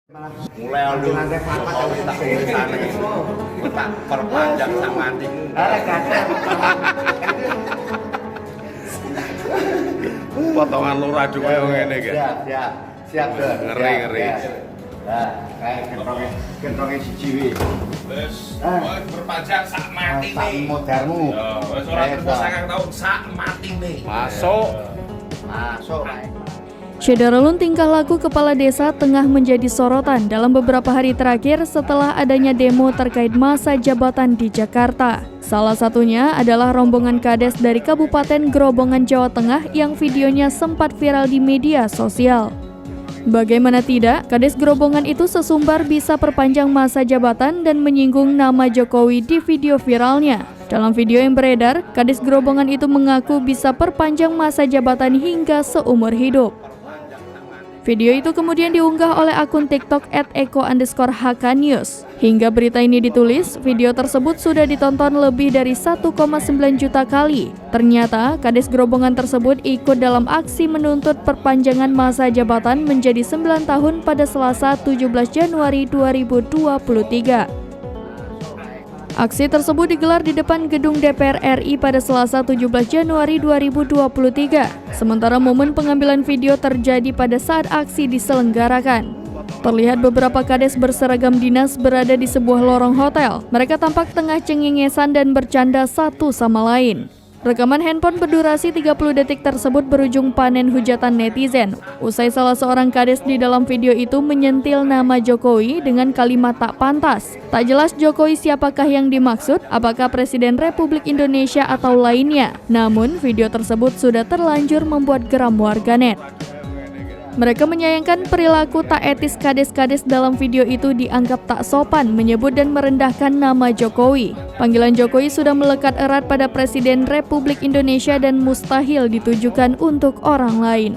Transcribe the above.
Mulai dulu Jokowi tak sana tak perpanjang sama hatimu. Potongan lurah juga yang ini kan. Siap. Ngeri. Nah, kayak kentrongnya si Ciwi. Wes, berpanjang sak mati Sak nih. modarmu. Wes ora terus sangat tahun sak mati nih. Masuk. Syederulun tingkah laku kepala desa tengah menjadi sorotan dalam beberapa hari terakhir setelah adanya demo terkait masa jabatan di Jakarta. Salah satunya adalah rombongan kades dari Kabupaten Grobogan, Jawa Tengah yang videonya sempat viral di media sosial. Bagaimana tidak, kades Grobogan itu sesumbar bisa perpanjang masa jabatan dan menyinggung nama Jokowi di video viralnya. Dalam video yang beredar, kades Grobogan itu mengaku bisa perpanjang masa jabatan hingga seumur hidup. Video itu kemudian diunggah oleh akun TikTok @eko_hknews. Hingga berita ini ditulis, video tersebut sudah ditonton lebih dari 1,9 juta kali. Ternyata, kades Grobogan tersebut ikut dalam aksi menuntut perpanjangan masa jabatan menjadi 9 tahun pada Selasa 17 Januari 2023. Aksi tersebut digelar di depan gedung DPR RI pada Selasa 17 Januari 2023. Sementara momen pengambilan video terjadi pada saat aksi diselenggarakan. Terlihat beberapa kades berseragam dinas berada di sebuah lorong hotel. Mereka tampak tengah cengengesan dan bercanda satu sama lain. Rekaman handphone berdurasi 30 detik tersebut berujung panen hujatan netizen. Usai salah seorang kades di dalam video itu menyentil nama Jokowi dengan kalimat tak pantas. Tak jelas Jokowi siapakah yang dimaksud, apakah Presiden Republik Indonesia atau lainnya. Namun, video tersebut sudah terlanjur membuat geram warganet. Mereka menyayangkan perilaku tak etis kades-kades dalam video itu dianggap tak sopan menyebut dan merendahkan nama Jokowi. Panggilan Jokowi sudah melekat erat pada Presiden Republik Indonesia dan mustahil ditujukan untuk orang lain.